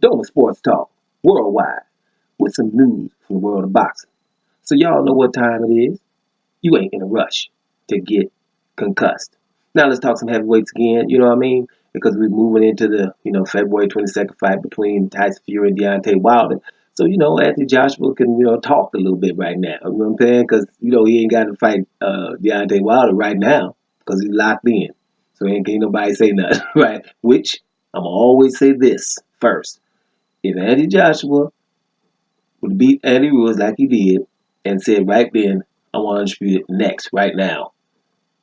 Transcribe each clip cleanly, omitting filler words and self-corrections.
Doing sports talk worldwide with some news from the world of boxing. So y'all know what time it is. You ain't in a rush to get concussed. Now let's talk some heavyweights again. You know what I mean? Because we're moving into the February 22nd fight between Tyson Fury and Deontay Wilder. So Anthony Joshua can talk a little bit right now. You know what I'm saying? Because he ain't got to fight Deontay Wilder right now because he's locked in. So ain't nobody say nothing, right? Which I'm going to always say this first. If Anthony Joshua would beat Andy Ruiz like he did and said right then, I want Undisputed next, right now,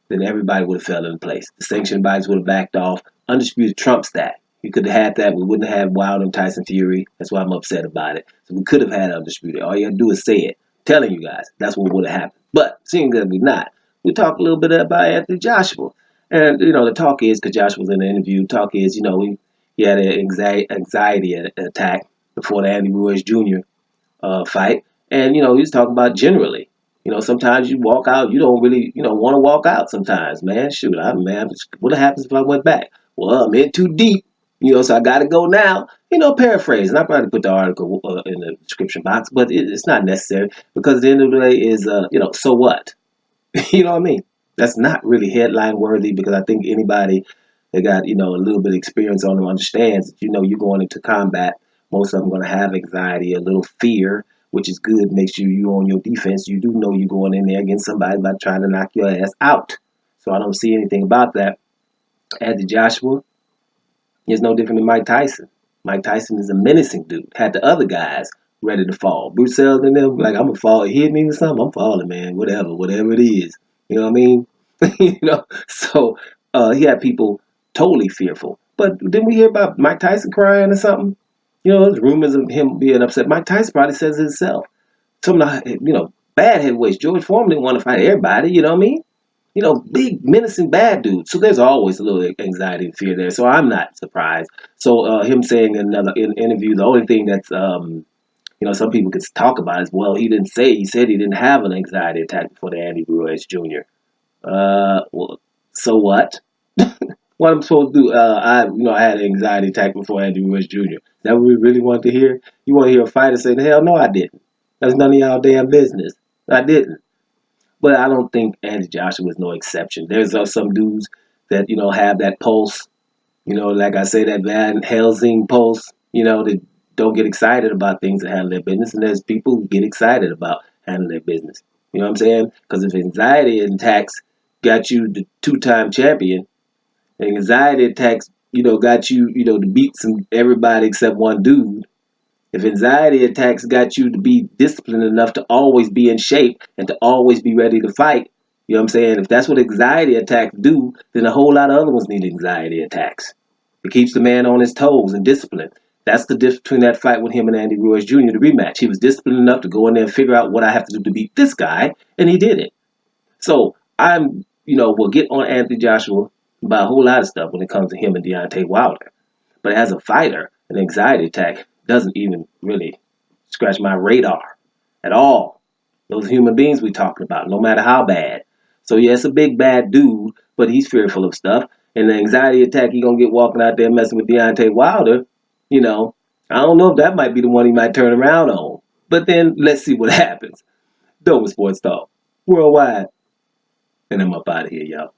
then everybody would have fell in place. The sanctioned bodies would have backed off. Undisputed trumps that. We could have had that. We wouldn't have had Wilder and Tyson Fury. That's why I'm upset about it. So we could have had Undisputed. All you have to do is say it. I'm telling you guys, that's what would have happened. But seeing that we're not, we talk a little bit about Anthony Joshua. And, the talk is, because Joshua was in the interview, talk is, he had an anxiety attack before the Andy Ruiz Jr. Fight. And, he was talking about generally. Sometimes you walk out, you don't really, want to walk out sometimes, man. Shoot, man, what happens if I went back? Well, I'm in too deep, so I got to go now. Paraphrase. And I probably put the article in the description box, but it's not necessary because at the end of the day is, so what? You know what I mean? That's not really headline worthy because I think anybody that got, a little bit of experience on them understands that, you're going into combat. Most of them going to have anxiety, a little fear, which is good, makes you on your defense. You do know you're going in there against somebody by trying to knock your ass out. So I don't see anything about that. Anthony Joshua is no different than Mike Tyson. Mike Tyson is a menacing dude. Had the other guys ready to fall. Bruce Seldon and them, like, I'm going to fall. He hit me with something, I'm falling, man. Whatever it is. You know what I mean? So he had people totally fearful. But didn't we hear about Mike Tyson crying or something? There's rumors of him being upset. Mike Tyson probably says it himself. Some of the, bad heavyweights. George Foreman didn't want to fight everybody, you know what I mean? Big, menacing, bad dude. So there's always a little anxiety and fear there. So I'm not surprised. So him saying in another interview, the only thing that's, some people could talk about is, well, he didn't say, he said he didn't have an anxiety attack before the Andy Ruiz Jr. Well, so what? What I'm supposed to do? I had an anxiety attack before Andy Ruiz Jr. That what we really want to hear? You want to hear a fighter say, hell no, I didn't. That's none of y'all damn business. I didn't. But I don't think Andy Joshua was no exception. There's some dudes that, have that pulse, like I say, that Van Helsing pulse, that don't get excited about things that handle their business. And there's people who get excited about handling their business. You know what I'm saying? Because if anxiety attacks got you the two-time champion, anxiety attacks, got you, to beat everybody except one dude. If anxiety attacks got you to be disciplined enough to always be in shape and to always be ready to fight, you know what I'm saying? If that's what anxiety attacks do, then a whole lot of other ones need anxiety attacks. It keeps the man on his toes and disciplined. That's the difference between that fight with him and Andy Ruiz Jr., the rematch. He was disciplined enough to go in there and figure out what I have to do to beat this guy, and he did it. So will get on Anthony Joshua about a whole lot of stuff when it comes to him and Deontay Wilder. But as a fighter, an anxiety attack doesn't even really scratch my radar at all. Those human beings we talking about, no matter how bad. So yeah, it's a big bad dude, but he's fearful of stuff. And the anxiety attack he gonna get walking out there messing with Deontay Wilder, you know, I don't know if that might be the one he might turn around on. But then let's see what happens. Dover Sports Talk. Worldwide. And I'm up out of here, y'all.